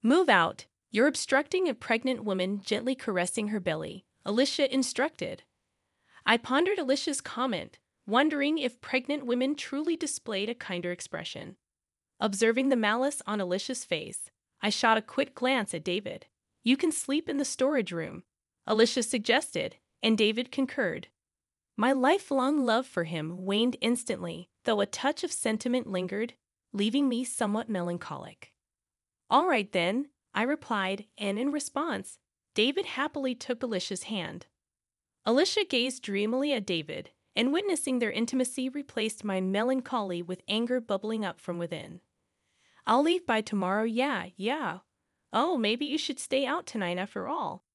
Move out. You're obstructing a pregnant woman gently caressing her belly, Alicia instructed. I pondered Alicia's comment, wondering if pregnant women truly displayed a kinder expression. Observing the malice on Alicia's face, I shot a quick glance at David. You can sleep in the storage room, Alicia suggested, and David concurred. My lifelong love for him waned instantly, though a touch of sentiment lingered, leaving me somewhat melancholic. All right then, I replied, and in response, David happily took Alicia's hand. Alicia gazed dreamily at David, and witnessing their intimacy replaced my melancholy with anger bubbling up from within. I'll leave by tomorrow, yeah. Oh, maybe you should stay out tonight after all.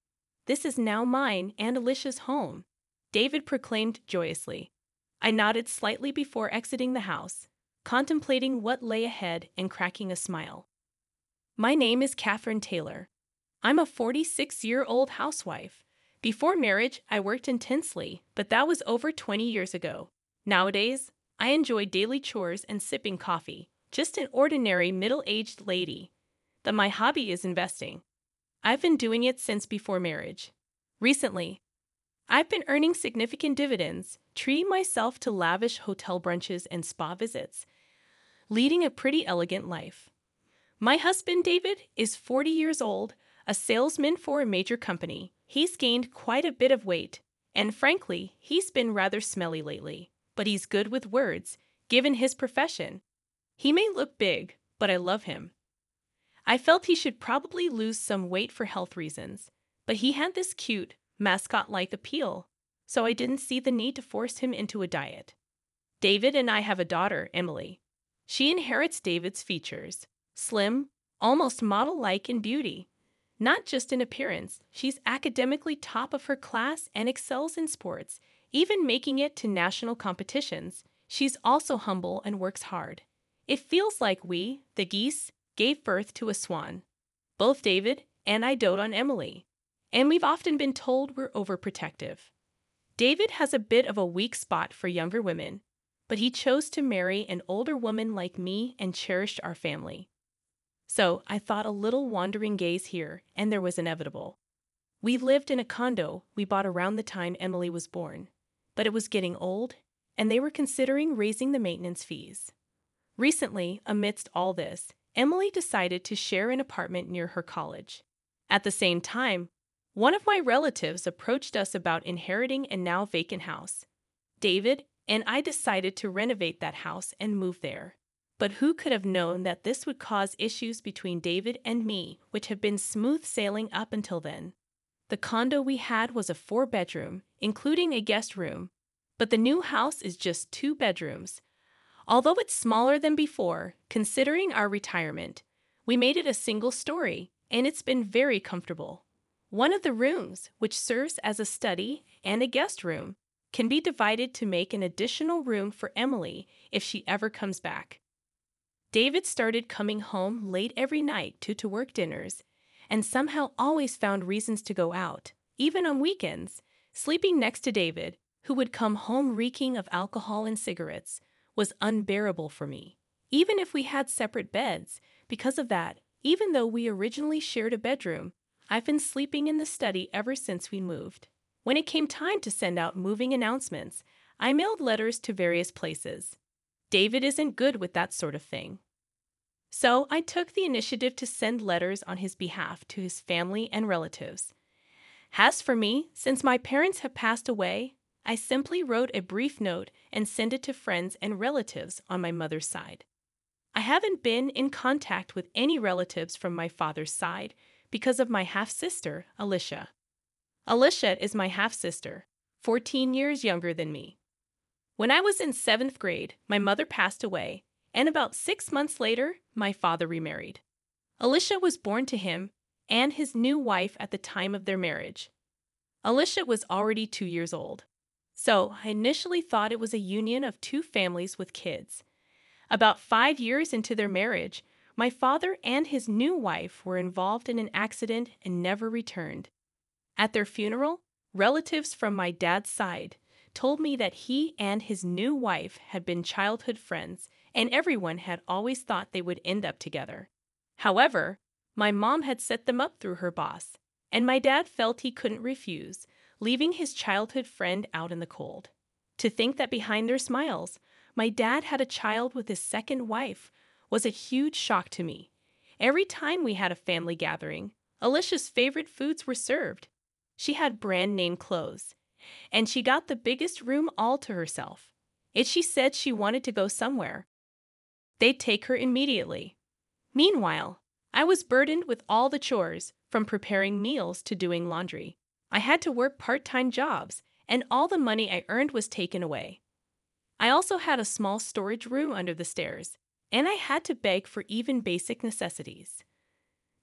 This is now mine and Alicia's home, David proclaimed joyously. I nodded slightly before exiting the house, contemplating what lay ahead and cracking a smile. My name is Catherine Taylor. I'm a 46-year-old housewife. Before marriage, I worked intensely, but that was over 20 years ago. Nowadays, I enjoy daily chores and sipping coffee, just an ordinary middle-aged lady. But my hobby is investing. I've been doing it since before marriage. Recently, I've been earning significant dividends, treating myself to lavish hotel brunches and spa visits, leading a pretty elegant life. My husband, David, is 40 years old, a salesman for a major company. He's gained quite a bit of weight, and frankly, he's been rather smelly lately. But he's good with words, given his profession. He may look big, but I love him. I felt he should probably lose some weight for health reasons, but he had this cute, mascot-like appeal, so I didn't see the need to force him into a diet. David and I have a daughter, Emily. She inherits David's features, slim, almost model-like in beauty. Not just in appearance, she's academically top of her class and excels in sports, even making it to national competitions. She's also humble and works hard. It feels like we, the geese, gave birth to a swan. Both David and I dote on Emily, and we've often been told we're overprotective. David has a bit of a weak spot for younger women, but he chose to marry an older woman like me and cherished our family. So I thought a little wandering gaze here, and there was inevitable. We lived in a condo we bought around the time Emily was born, but it was getting old, and they were considering raising the maintenance fees. Recently, amidst all this, Emily decided to share an apartment near her college. At the same time, one of my relatives approached us about inheriting a now vacant house. David and I decided to renovate that house and move there. But who could have known that this would cause issues between David and me, which have been smooth sailing up until then? The condo we had was a 4-bedroom, including a guest room, but the new house is just 2 bedrooms. Although it's smaller than before, considering our retirement, we made it a single story, and it's been very comfortable. One of the rooms, which serves as a study and a guest room, can be divided to make an additional room for Emily if she ever comes back. David started coming home late every night to work dinners, and somehow always found reasons to go out, even on weekends. Sleeping next to David, who would come home reeking of alcohol and cigarettes, was unbearable for me, even if we had separate beds. Because of that, even though we originally shared a bedroom, I've been sleeping in the study ever since we moved. When it came time to send out moving announcements, I mailed letters to various places. David isn't good with that sort of thing. So I took the initiative to send letters on his behalf to his family and relatives. As for me, since my parents have passed away, I simply wrote a brief note and sent it to friends and relatives on my mother's side. I haven't been in contact with any relatives from my father's side because of my half-sister, Alicia. Alicia is my half-sister, 14 years younger than me. When I was in 7th grade, my mother passed away, and about 6 months later, my father remarried. Alicia was born to him and his new wife at the time of their marriage. Alicia was already 2 years old, so I initially thought it was a union of 2 families with kids. About 5 years into their marriage, my father and his new wife were involved in an accident and never returned. At their funeral, relatives from my dad's side told me that he and his new wife had been childhood friends, and everyone had always thought they would end up together. However, My mom had set them up through her boss, and my dad felt he couldn't refuse, leaving his childhood friend out in the cold. To think that behind their smiles, my dad had a child with his second wife was a huge shock to me. Every time we had a family gathering, Alicia's favorite foods were served. She had brand name clothes, and she got the biggest room all to herself. If she said she wanted to go somewhere, they'd take her immediately. Meanwhile, I was burdened with all the chores, from preparing meals to doing laundry. I had to work part-time jobs, and all the money I earned was taken away. I also had a small storage room under the stairs, and I had to beg for even basic necessities.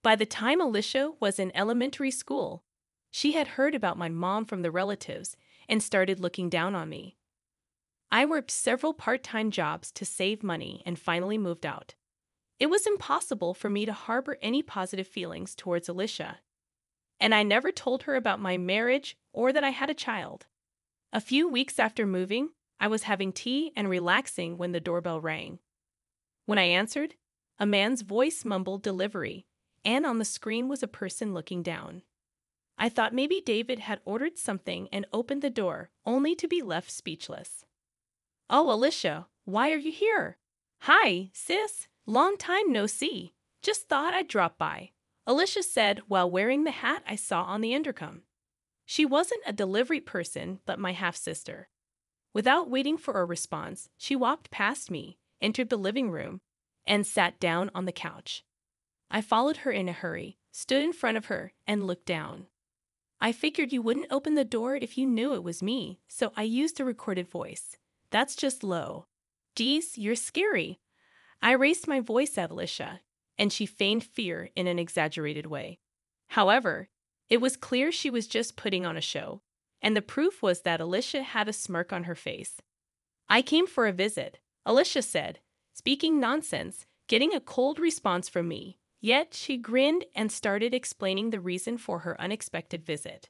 By the time Alicia was in elementary school, she had heard about my mom from the relatives and started looking down on me. I worked several part-time jobs to save money and finally moved out. It was impossible for me to harbor any positive feelings towards Alicia, and I never told her about my marriage or that I had a child. A few weeks after moving, I was having tea and relaxing when the doorbell rang. When I answered, a man's voice mumbled delivery, and on the screen was a person looking down. I thought maybe David had ordered something and opened the door, only to be left speechless. "Oh, Alicia, why are you here?" "Hi, sis. Long time no see. Just thought I'd drop by," Alicia said while wearing the hat I saw on the intercom. She wasn't a delivery person, but my half-sister. Without waiting for a response, she walked past me, entered the living room, and sat down on the couch. I followed her in a hurry, stood in front of her, and looked down. "I figured you wouldn't open the door if you knew it was me, so I used a recorded voice. That's just low." "Geez, you're scary." I raised my voice at Alicia, and she feigned fear in an exaggerated way. However, it was clear she was just putting on a show, and the proof was that Alicia had a smirk on her face. "I came for a visit," Alicia said, speaking nonsense, getting a cold response from me. Yet she grinned and started explaining the reason for her unexpected visit.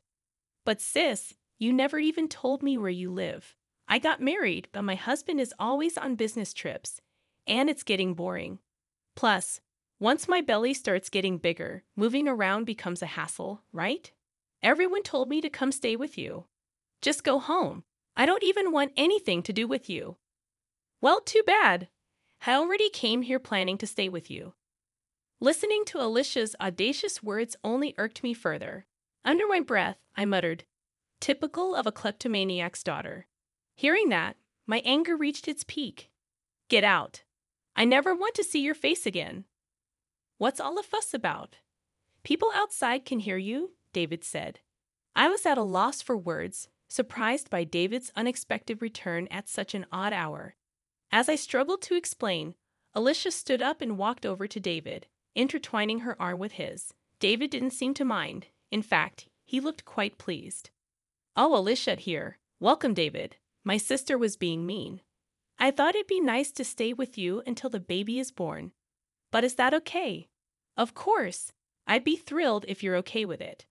"But sis, you never even told me where you live. I got married, but my husband is always on business trips, and it's getting boring. Plus, once my belly starts getting bigger, moving around becomes a hassle, right? Everyone told me to come stay with you. Just go home. I don't even want anything to do with you." "Well, too bad. I already came here planning to stay with you." Listening to Alicia's audacious words only irked me further. Under my breath, I muttered, "Typical of a kleptomaniac's daughter." Hearing that, my anger reached its peak. "Get out. I never want to see your face again." "What's all the fuss about?" "People outside can hear you," David said. I was at a loss for words, surprised by David's unexpected return at such an odd hour. As I struggled to explain, Alicia stood up and walked over to David, intertwining her arm with his. David didn't seem to mind. In fact, he looked quite pleased. "Oh, Alicia here. Welcome, David. My sister was being mean. I thought it'd be nice to stay with you until the baby is born. But is that okay?" "Of course. I'd be thrilled if you're okay with it.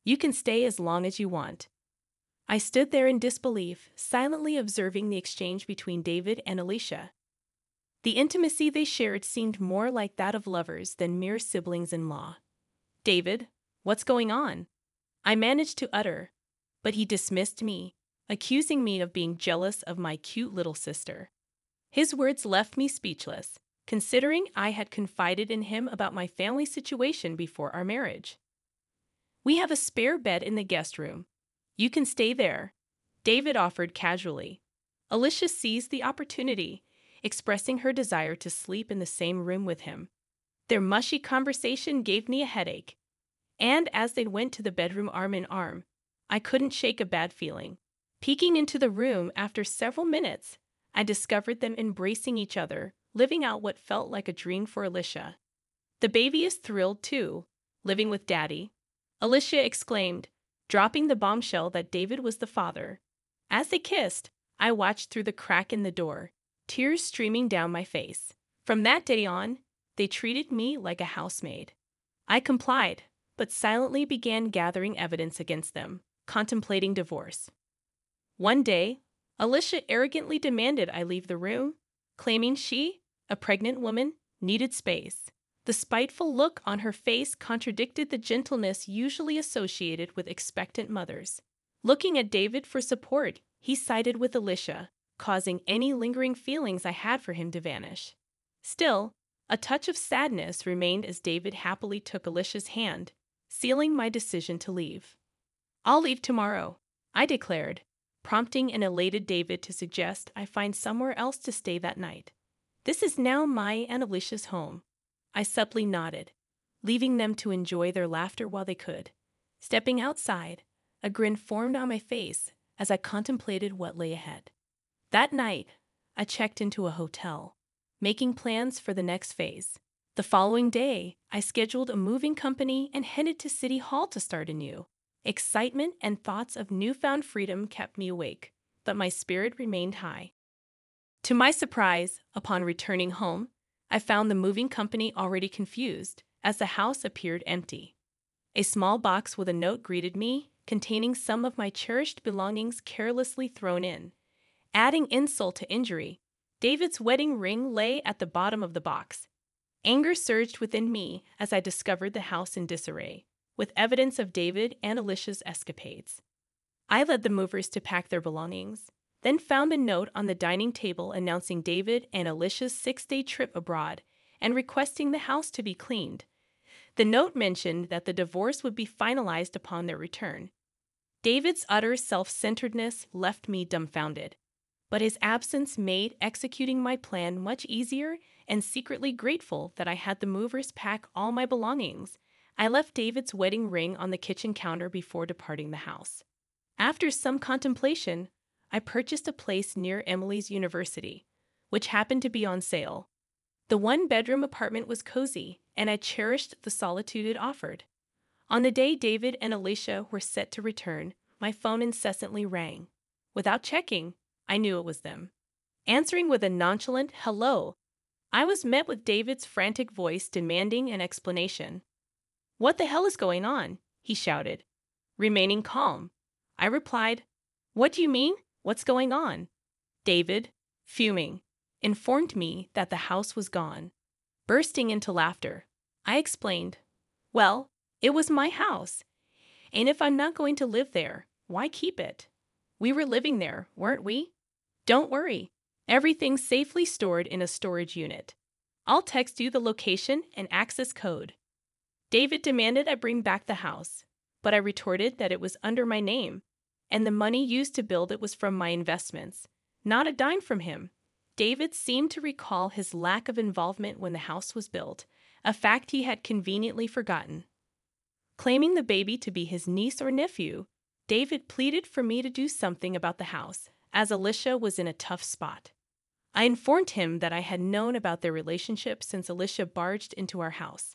You can stay as long as you want." I stood there in disbelief, silently observing the exchange between David and Alicia. The intimacy they shared seemed more like that of lovers than mere siblings-in-law. "David, what's going on?" I managed to utter, but he dismissed me, accusing me of being jealous of my cute little sister. His words left me speechless, considering I had confided in him about my family situation before our marriage. "We have a spare bed in the guest room. You can stay there," David offered casually. Alicia seized the opportunity, expressing her desire to sleep in the same room with him. Their mushy conversation gave me a headache, and as they went to the bedroom arm in arm, I couldn't shake a bad feeling. Peeking into the room after several minutes, I discovered them embracing each other, living out what felt like a dream for Alicia. "The baby is thrilled, too, living with Daddy," Alicia exclaimed, dropping the bombshell that David was the father. As they kissed, I watched through the crack in the door, tears streaming down my face. From that day on, they treated me like a housemaid. I complied, but silently began gathering evidence against them, contemplating divorce. One day, Alicia arrogantly demanded I leave the room, claiming she, a pregnant woman, needed space. The spiteful look on her face contradicted the gentleness usually associated with expectant mothers. Looking at David for support, he sided with Alicia, causing any lingering feelings I had for him to vanish. Still, a touch of sadness remained as David happily took Alicia's hand, sealing my decision to leave. "I'll leave tomorrow," I declared, prompting an elated David to suggest I find somewhere else to stay that night. "This is now my and Alicia's home." I supplely nodded, leaving them to enjoy their laughter while they could. Stepping outside, a grin formed on my face as I contemplated what lay ahead. That night, I checked into a hotel, making plans for the next phase. The following day, I scheduled a moving company and headed to City Hall to start anew. Excitement and thoughts of newfound freedom kept me awake, but my spirit remained high. To my surprise, upon returning home, I found the moving company already confused, as the house appeared empty. A small box with a note greeted me, containing some of my cherished belongings carelessly thrown in. Adding insult to injury, David's wedding ring lay at the bottom of the box. Anger surged within me as I discovered the house in disarray, with evidence of David and Alicia's escapades. I led the movers to pack their belongings, then found a note on the dining table announcing David and Alicia's 6-day trip abroad and requesting the house to be cleaned. The note mentioned that the divorce would be finalized upon their return. David's utter self-centeredness left me dumbfounded, but his absence made executing my plan much easier, and secretly grateful that I had the movers pack all my belongings. I left David's wedding ring on the kitchen counter before departing the house. After some contemplation, I purchased a place near Emily's university, which happened to be on sale. The one-bedroom apartment was cozy, and I cherished the solitude it offered. On the day David and Alicia were set to return, my phone incessantly rang. Without checking, I knew it was them. Answering with a nonchalant hello, I was met with David's frantic voice demanding an explanation. "What the hell is going on?" he shouted. Remaining calm, I replied, "What do you mean? What's going on?" David, fuming, informed me that the house was gone. Bursting into laughter, I explained, "Well, it was my house, and if I'm not going to live there, why keep it? We were living there, weren't we? Don't worry, everything's safely stored in a storage unit. I'll text you the location and access code." David demanded I bring back the house, but I retorted that it was under my name, and the money used to build it was from my investments, not a dime from him. David seemed to recall his lack of involvement when the house was built, a fact he had conveniently forgotten. Claiming the baby to be his niece or nephew, David pleaded for me to do something about the house, as Alicia was in a tough spot. I informed him that I had known about their relationship since Alicia barged into our house.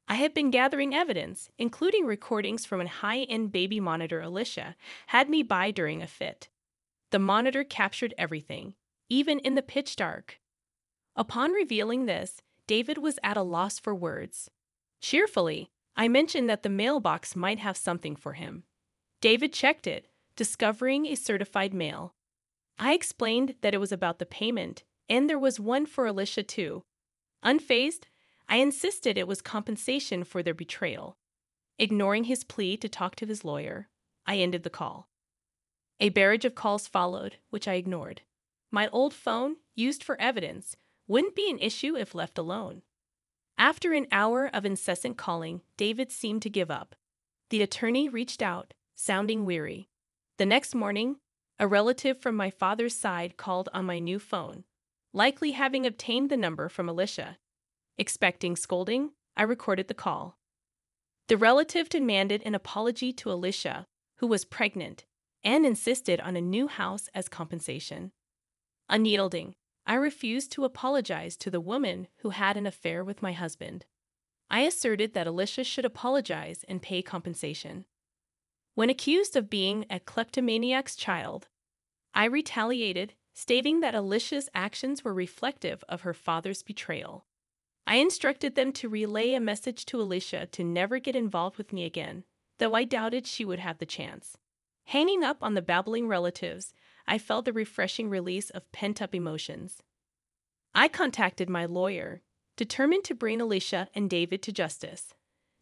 I had been gathering evidence, including recordings from a high-end baby monitor Alicia had me buy during a fit. The monitor captured everything, even in the pitch dark. Upon revealing this, David was at a loss for words. Cheerfully, I mentioned that the mailbox might have something for him. David checked it, discovering a certified mail. I explained that it was about the payment, and there was one for Alicia too. Unfazed, I insisted it was compensation for their betrayal. Ignoring his plea to talk to his lawyer, I ended the call. A barrage of calls followed, which I ignored. My old phone, used for evidence, wouldn't be an issue if left alone. After an hour of incessant calling, David seemed to give up. The attorney reached out, sounding weary. The next morning, a relative from my father's side called on my new phone, likely having obtained the number from Alicia. Expecting scolding, I recorded the call. The relative demanded an apology to Alicia, who was pregnant, and insisted on a new house as compensation. Unyielding, I refused to apologize to the woman who had an affair with my husband. I asserted that Alicia should apologize and pay compensation. When accused of being a kleptomaniac's child, I retaliated, stating that Alicia's actions were reflective of her father's betrayal. I instructed them to relay a message to Alicia to never get involved with me again, though I doubted she would have the chance. Hanging up on the babbling relatives, I felt the refreshing release of pent-up emotions. I contacted my lawyer, determined to bring Alicia and David to justice.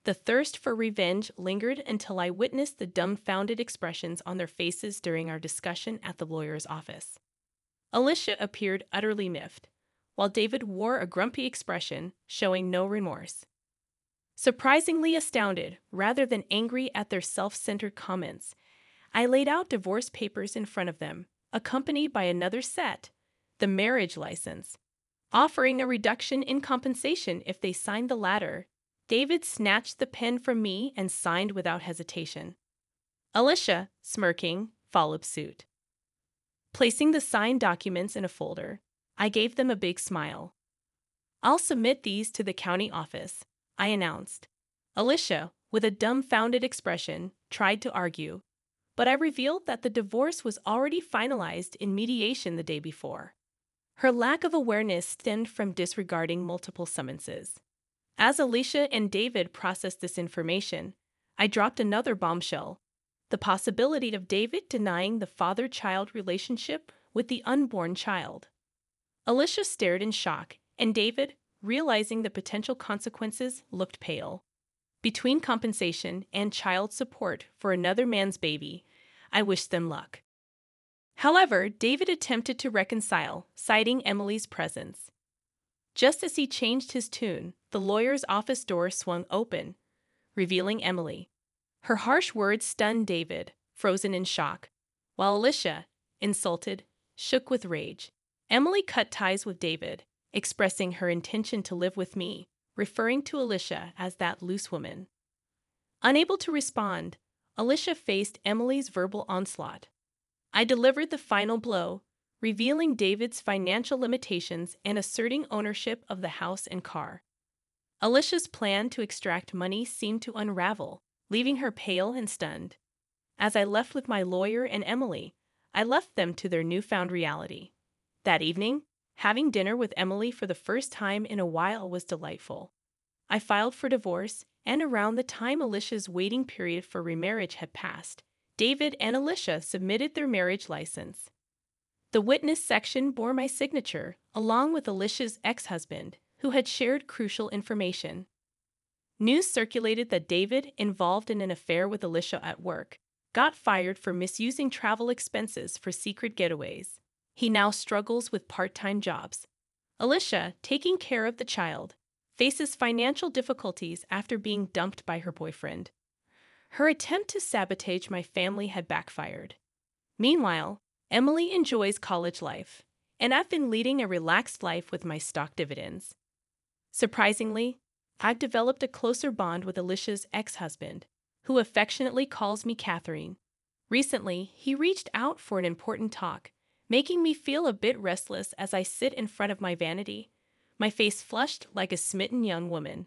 The thirst for revenge lingered until I witnessed the dumbfounded expressions on their faces during our discussion at the lawyer's office. Alicia appeared utterly miffed, while David wore a grumpy expression, showing no remorse. Surprisingly astounded, rather than angry at their self-centered comments, I laid out divorce papers in front of them, accompanied by another set, the marriage license, offering a reduction in compensation if they signed the latter. David snatched the pen from me and signed without hesitation. Alicia, smirking, followed suit. Placing the signed documents in a folder, I gave them a big smile. "I'll submit these to the county office," I announced. Alicia, with a dumbfounded expression, tried to argue, but I revealed that the divorce was already finalized in mediation the day before. Her lack of awareness stemmed from disregarding multiple summonses. As Alicia and David processed this information, I dropped another bombshell: the possibility of David denying the father-child relationship with the unborn child. Alicia stared in shock, and David, realizing the potential consequences, looked pale. Between compensation and child support for another man's baby, I wished them luck. However, David attempted to reconcile, citing Emily's presence. Just as he changed his tune, the lawyer's office door swung open, revealing Emily. Her harsh words stunned David, frozen in shock, while Alicia, insulted, shook with rage. Emily cut ties with David, expressing her intention to live with me, referring to Alicia as that loose woman. Unable to respond, Alicia faced Emily's verbal onslaught. I delivered the final blow, revealing David's financial limitations and asserting ownership of the house and car. Alicia's plan to extract money seemed to unravel, leaving her pale and stunned. As I left with my lawyer and Emily, I left them to their newfound reality. That evening, having dinner with Emily for the first time in a while was delightful. I filed for divorce, and around the time Alicia's waiting period for remarriage had passed, David and Alicia submitted their marriage license. The witness section bore my signature, along with Alicia's ex-husband, who had shared crucial information. News circulated that David, involved in an affair with Alicia at work, got fired for misusing travel expenses for secret getaways. He now struggles with part-time jobs. Alicia, taking care of the child, faces financial difficulties after being dumped by her boyfriend. Her attempt to sabotage my family had backfired. Meanwhile, Emily enjoys college life, and I've been leading a relaxed life with my stock dividends. Surprisingly, I've developed a closer bond with Alicia's ex-husband, who affectionately calls me Catherine. Recently, he reached out for an important talk, making me feel a bit restless as I sit in front of my vanity, my face flushed like a smitten young woman.